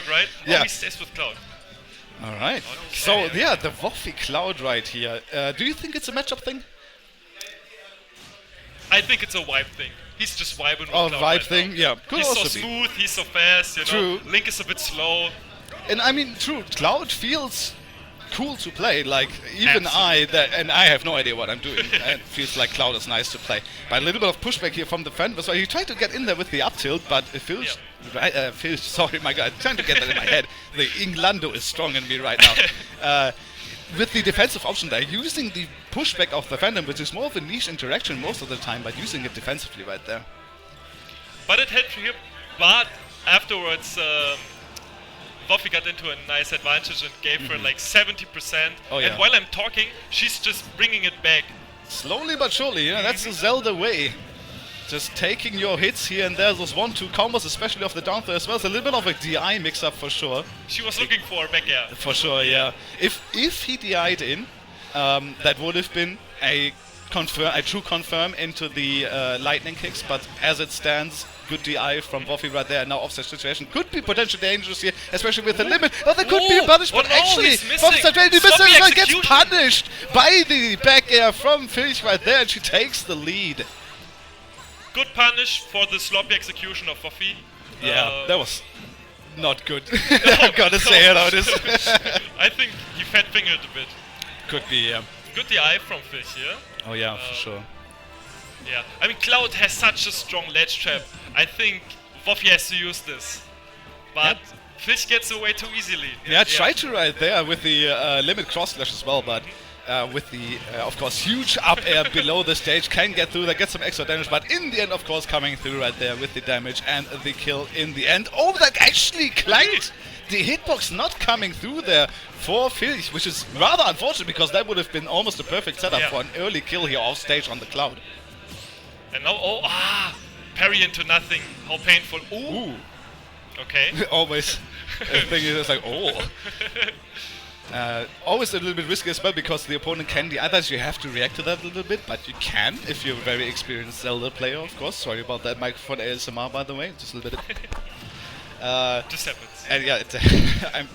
right? Yeah. Oh, he stays with Cloud. Alright. Okay. So, yeah, the Voffi Cloud right here. Do you think it's a matchup thing? I think it's a vibe thing. He's just vibing with Oh, Cloud vibe right thing? now. Yeah, could He's also so be. smooth, he's so fast, you know. True. Link is a bit slow. And I mean, true, Cloud feels cool to play. Like, even Absolutely. and I have no idea what I'm doing. It feels like Cloud is nice to play. But a little bit of pushback here from the Phantom. So he tried to get in there with the up tilt, but Filch, Filch, sorry, my God, I'm trying to get that in my head. The Inglando is strong in me right now. With the defensive option there, using the pushback of the Phantom, which is more of a niche interaction most of the time, but using it defensively right there. But it helped him. But afterwards, Voffi got into a nice advantage and gave her like 70%. Oh, yeah. And while I'm talking, she's just bringing it back. Slowly but surely, yeah, that's the Zelda way. Just taking your hits here and there, those 1-2 combos, especially off the down throw as well. It's a little bit of a DI mix-up for sure. She was looking for a back air. For sure, yeah. If he DI'd in, that would have been a true confirm into the lightning kicks, but as it stands, good DI from Voffi right there. Now offset situation could be potentially dangerous here, especially with the limit. Oh, there could be a punish, but actually, Voffi gets punished by the back air from Filch right there, and she takes the lead. Good punish for the sloppy execution of Voffi. Yeah, that was not good. I'm gonna say it how it is. I think he fat fingered a bit. Could be, yeah. Good DI from Filch here. Oh yeah, for sure. Yeah, I mean Cloud has such a strong ledge trap. I think Voffi has to use this. But Filch gets away too easily. Yeah, try to right there with the limit cross slash as well, but with the, of course, huge up air below the stage, can get through there, get some extra damage, but in the end, of course, coming through right there with the damage and the kill in the end. Oh, that actually clanked! The hitbox not coming through there for Filch, which is rather unfortunate because that would have been almost a perfect setup for an early kill here off stage on the Cloud. And now, parry into nothing. How painful. Ooh. Okay. Always a thing is like, oh. Always a little bit risky as well because the opponent can DI that. You have to react to that a little bit, but you can if you're a very experienced Zelda player, of course. Sorry about that microphone ASMR, by the way. Just a little bit. Just happens. And yeah, I'm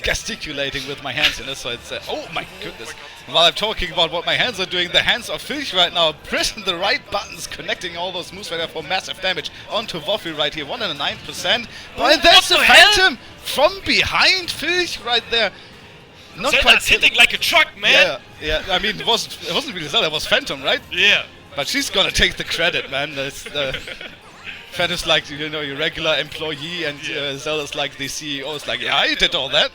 gesticulating with my hands, so it's oh my goodness. While I'm talking about what my hands are doing, the hands of Filch right now pressing the right buttons, connecting all those moves right there for massive damage onto Voffi right here, 109%. But that's the Phantom from behind Filch right there. Not Zelda's hitting like a truck, man. Yeah. I mean, it wasn't really Zelda, it was Phantom, right? Yeah. But she's gonna take the credit, man. Phantom's like, you know, your regular employee, and Zelda's like the CEO. It's like, yeah, I did all that.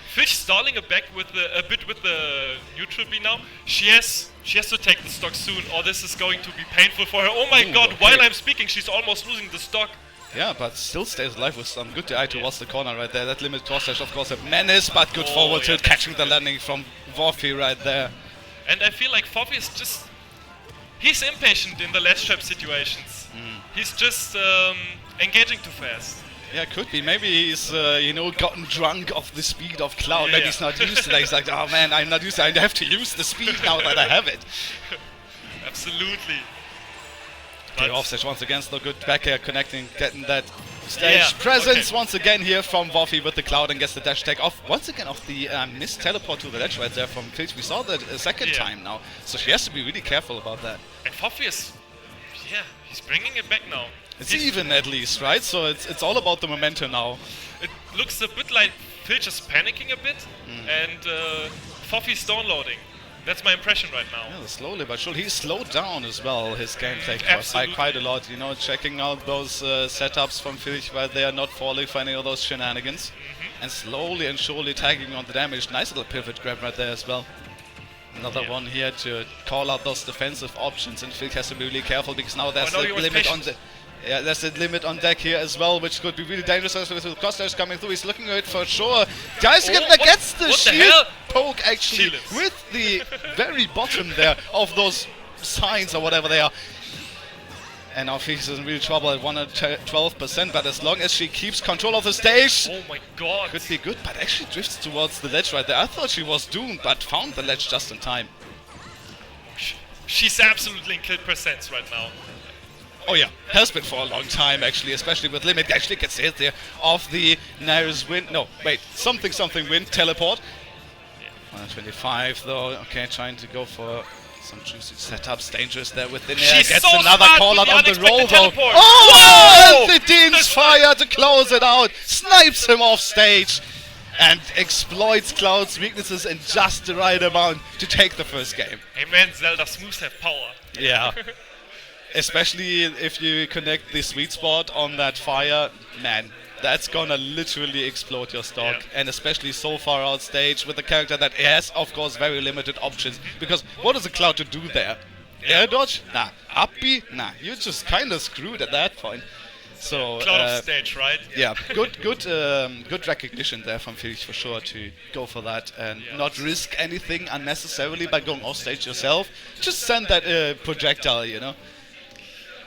Filch stalling a bit with the neutral B now. She has to take the stock soon, or this is going to be painful for her. Oh my god! Okay. While I'm speaking, she's almost losing the stock. Yeah, but still stays alive with some good DI towards the corner right there. That limit cross slash, of course, a menace, but good forward tilt, catching the landing from Voffi right there. And I feel like Voffi is just... He's impatient in the ledge trap situations. He's just engaging too fast. Yeah, could be. Maybe he's, gotten drunk of the speed of Cloud. Maybe he's not used to that. He's like, oh man, I'm not used to it. I have to use the speed now that I have it. Absolutely. Okay, offstage once again, still good back air connecting, getting that stage presence once again here from Voffi with the Cloud and gets the dash tag off once again off the missed teleport to the ledge right there from Filch. We saw that a second time now, so she has to be really careful about that. And Voffi is, he's bringing it back now. It's even at least, right? So it's all about the momentum now. It looks a bit like Filch is panicking a bit and Voffi's downloading. That's my impression right now. Yeah, slowly but surely. He's slowed down as well, his gameplay by quite a lot. You know, checking out those setups from Filch right there, not falling for any of those shenanigans. And slowly and surely tagging on the damage. Nice little pivot grab right there as well. Another one here to call out those defensive options, and Filch has to be really careful because now there's a limit on the... Yeah, there's a limit on deck here as well, which could be really dangerous with the cross slash coming through. He's looking at it for sure. Guys, gets the shield poke actually with the very bottom there of those signs or whatever they are. And now Filch is in real trouble at 112%, but as long as she keeps control of the stage, oh my god, could be good, but actually drifts towards the ledge right there. I thought she was doomed, but found the ledge just in time. She's absolutely in kill percents right now. Oh yeah, has been for a long time actually, especially with Limit. Actually gets hit there off the Nair's wind. No, wait, something wind teleport. 125 though. Okay, trying to go for some juicy setups. Dangerous there with the Nair. Gets so another call out on the roll though. Teleport. Oh, and the Dean's fire to close it out. Snipes him off stage. And exploits Cloud's weaknesses in just the right amount to take the first game. Hey man, Zelda's moves have power. Yeah. Especially if you connect the sweet spot on that fire, man, that's gonna literally explode your stock. Yeah. And especially so far out stage with a character that has, of course, very limited options. Because what is a Cloud to do there? Air dodge? Nah. Up B? Nah. You're just kind of screwed at that point. So Cloud stage, right? yeah, good recognition there from Filch for sure to go for that and not risk anything unnecessarily by going off stage yourself. Just send that projectile, you know.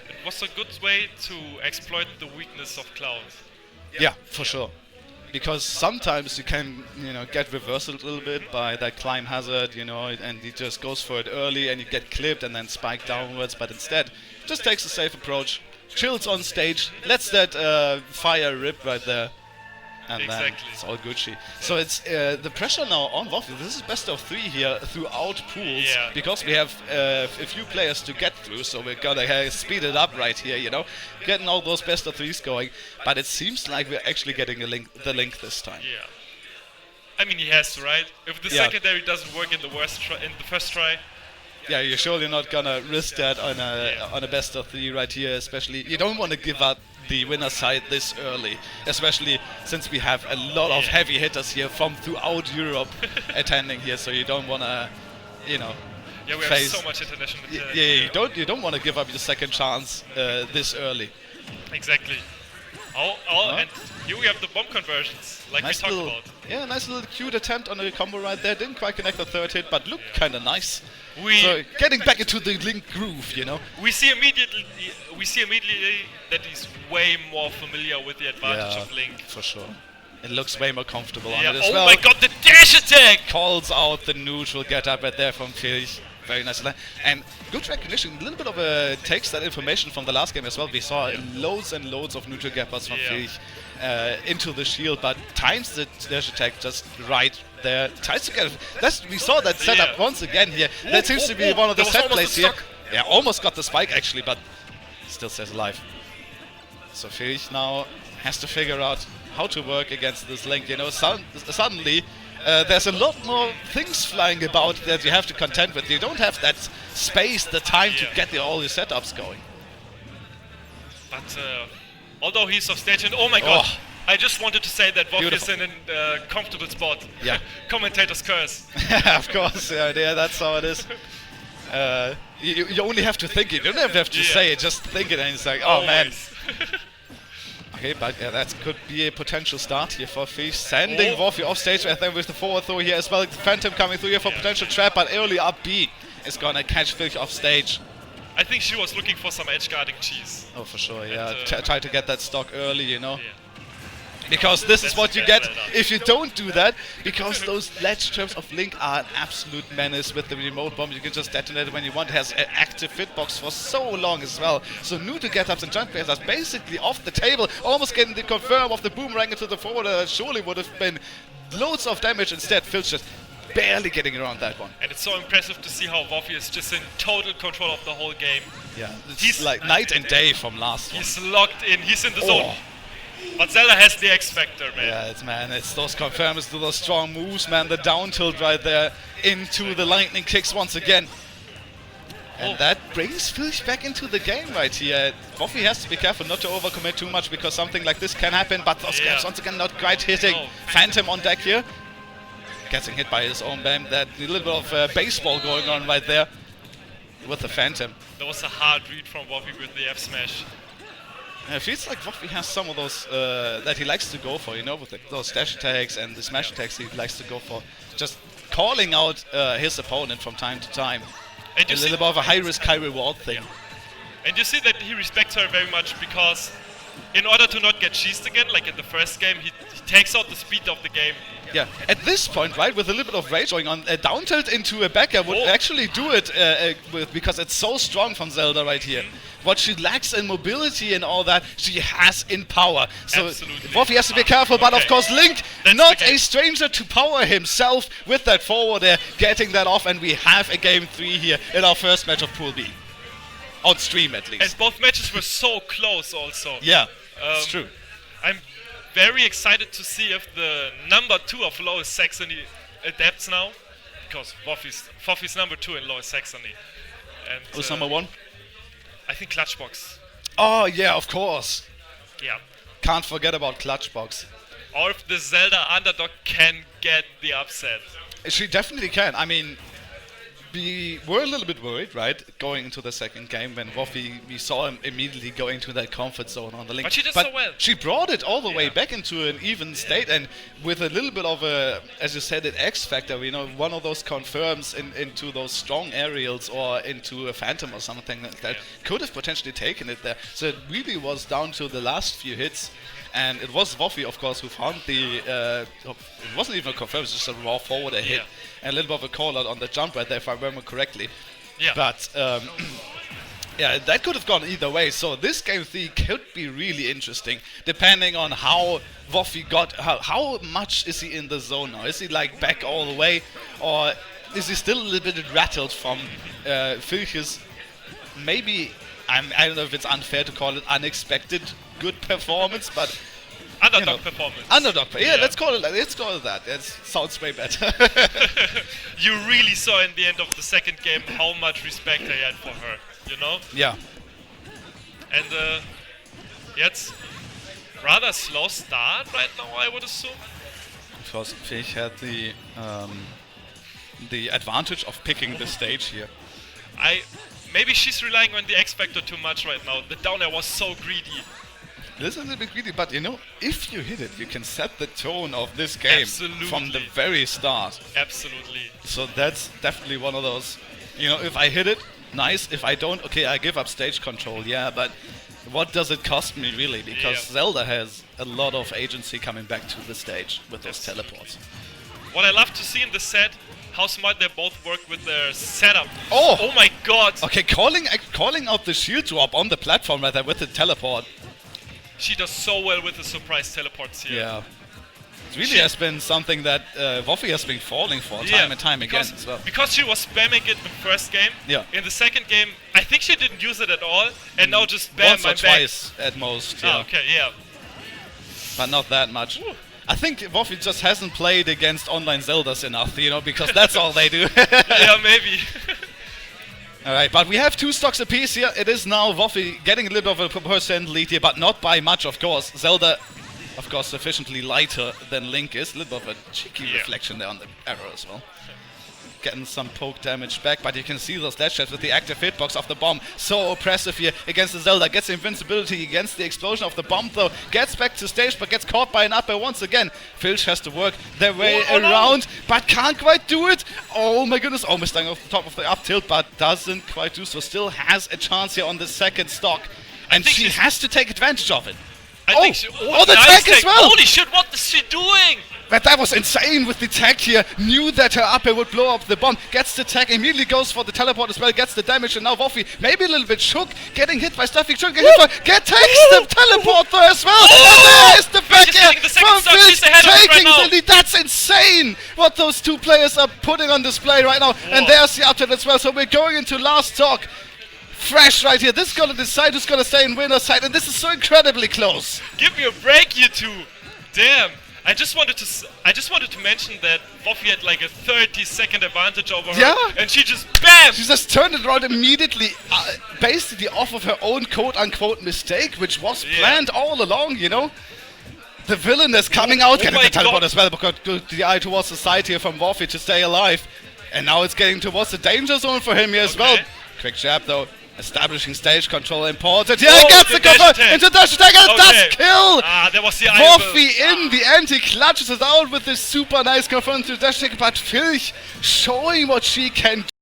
It was a good way to exploit the weakness of Cloud. Yeah, for sure. Because sometimes you can, get reversed a little bit by that climb hazard, and he just goes for it early and you get clipped and then spike downwards. But instead, just takes a safe approach. Chills on stage, lets that fire rip right there, and then it's all Gucci. So it's the pressure now on Voffi. This is best of 3 here throughout pools, because we have a few players to get through, so we're gonna speed it up right here, getting all those best of 3s going. But it seems like we're actually getting the link this time. Yeah. I mean, he has to, right? If the secondary doesn't work in the first try. Yeah, you're surely not gonna risk that on a best of 3 right here, especially. You don't want to give up the winner side this early, especially since we have a lot of heavy hitters here from throughout Europe attending here, so you don't want to, Yeah, we have so much international. You don't want to give up your second chance this early. Exactly. And here we have the bomb conversions, like we talked about. Yeah, nice little cute attempt on a combo right there. Didn't quite connect the third hit, but looked kind of nice. So getting back into the Link groove, We see immediately that he's way more familiar with the advantage of Link. For sure. It looks way more comfortable on it as oh well. My god, the dash attack! Calls out the neutral get up right there from Filch. Very nice. And good recognition, a little bit of takes that information from the last game as well. We saw loads and loads of neutral gappers from Filch into the shield, but times the dash attack just right there. Tries to get we saw that setup once again here. That seems to be one of the set plays here. Yeah, almost got the spike actually, but still stays alive. So Filch now has to figure out how to work against this Link. Suddenly there's a lot more things flying about that you have to contend with. You don't have that space, the time to get all your setups going. But although he's off stage, and oh my god, I just wanted to say that Voffi is in a comfortable spot. Yeah. Commentator's curse. Of course, yeah, that's how it is. You only have to think it. You don't have to say it. Just think it, and it's like, oh man. Okay, but that could be a potential start here for Filch. Sending Voffi off stage, I think, with the forward throw here as well. Phantom coming through here for potential trap, but early up B is gonna catch Filch off stage. I think she was looking for some edge guarding cheese. Oh, for sure, yeah. Try to get that stock early, Because this is what you get if you don't do that, because those ledge traps of Link are an absolute menace with the remote bomb. You can just detonate it when you want. It has an active hitbox for so long as well. So neutral get-ups and jump players are basically off the table, almost getting the confirm of the boomerang into the forward. That surely would have been loads of damage. Instead, Filch just barely getting around that one. And it's so impressive to see how Voffi is just in total control of the whole game. Yeah, he's like night and day from last one. He's locked in, he's in the zone. But Zelda has the X Factor, man. Yeah, it's those confirms to those strong moves, man. The down tilt right there into the lightning kicks once again. And that brings Filch back into the game right here. Voffi has to be careful not to overcommit too much, because something like this can happen, but those gaps once again not quite hitting. Phantom on deck here. Getting hit by his own BAM. That a little bit of baseball going on right there with the Phantom. That was a hard read from Voffi with the F smash. It feels like Voffi has some of those that he likes to go for, with those dash attacks and the smash attacks he likes to go for. Just calling out his opponent from time to time. And a little bit of a high-risk, high-reward thing. Yeah. And you see that he respects her very much, because in order to not get cheesed again, like in the first game, he takes out the speed of the game Yeah, at this point, right, with a little bit of rage going on, a down tilt into a back air would actually do it because it's so strong from Zelda right here. What she lacks in mobility and all that, she has in power. So Voffi has to be careful, but of course Link, not a stranger to power himself with that forward air, getting that off, and we have a game 3 here in our first match of Pool B. On stream at least. And both matches were so close also. Yeah, it's true. I'm very excited to see if the number 2 of Lower Saxony adapts now, because Voffi's number 2 in Lower Saxony. And who's number 1? I think Clutchbox. Oh yeah, of course. Yeah. Can't forget about Clutchbox. Or if the Zelda underdog can get the upset. She definitely can. I mean, we were a little bit worried, right, going into the second game when Voffi, we saw him immediately go into that comfort zone on the Link. But she did so well. She brought it all the way back into an even state, and with a little bit of a, as you said, an X factor, you know, one of those confirms into those strong aerials or into a Phantom or something that could have potentially taken it there. So it really was down to the last few hits. And it was Voffi, of course, who found the... it wasn't even confirmed, it was just a raw forward a hit. And a little bit of a call out on the jump right there, if I remember correctly. Yeah. But, yeah, that could have gone either way. So this game 3 could be really interesting, depending on how Voffi got... How much is he in the zone now? Is he, like, back all the way? Or is he still a little bit rattled from Filch's maybe... I don't know if it's unfair to call it unexpected good performance, but underdog performance. Underdog, yeah. Let's call it that. It sounds way better. You really saw in the end of the second game how much respect I had for her. You know? Yeah. And it's rather slow start right now, I would assume. Because Filch had the advantage of picking the stage here. Maybe she's relying on the X Factor too much right now. The down air was so greedy. It is a little bit greedy, but you know, if you hit it, you can set the tone of this game from the very start. Absolutely. So that's definitely one of those, you know, if I hit it, nice. If I don't, okay, I give up stage control, yeah, but what does it cost me really? Because Zelda has a lot of agency coming back to the stage with those teleports. What I love to see in the set, how smart they both work with their setup. Oh my god! Okay, calling out the shield drop on the platform right there with the teleport. She does so well with the surprise teleports here. Yeah. It really has been something that Voffi has been falling for time and time again as well. Because she was spamming it in the first game. Yeah. In the second game, I think she didn't use it at all, and now just bam, once or twice at most. Yeah. Oh, okay, yeah. But not that much. Ooh. I think Voffi just hasn't played against online Zeldas enough, you know, because that's all they do. Yeah, maybe. Alright, but we have 2 stocks apiece here. It is now Voffi getting a little bit of a percent lead here, but not by much, of course. Zelda, of course, sufficiently lighter than Link is. A little bit of a cheeky reflection there on the arrow as well. Getting some poke damage back, but you can see those dash shots with the active hitbox of the bomb. So oppressive here against the Zelda. Gets invincibility against the explosion of the bomb though. Gets back to stage, but gets caught by an upper once again. Filch has to work their way around, but can't quite do it. Oh my goodness, almost dying off the top of the up tilt, but doesn't quite do so. Still has a chance here on the second stock, and she has to take advantage of it. I think she, the tag as well! Holy shit, what is she doing? But that was insane with the tag here. Knew that her up air would blow up the bomb. Gets the tag, immediately goes for the teleport as well. Gets the damage, and now Voffi maybe a little bit shook. Getting hit by stuff he shouldn't get hit by. Takes the teleport there as well. And there is the back air from Filch taking the lead. That's insane what those 2 players are putting on display right now. And there's the update as well. So we're going into last talk. Fresh right here. This is going to decide who's going to stay in winner's side. And this is so incredibly close. Give me a break, you 2. Damn. I just wanted to mention that Voffi had like a 30-second advantage over her, and she just BAM! She just turned it around immediately, basically off of her own quote-unquote mistake, which was planned all along, you know? The villain is coming out, getting the teleport as well, because the eye towards the side here from Voffi to stay alive. And now it's getting towards the danger zone for him here as well. Quick jab though. Establishing stage control important. Yeah, gets the cover into dash attack, and it does kill! There was the Voffi in the end, he clutches it out with this super nice confirm to dash attack, but Filch showing what she can do.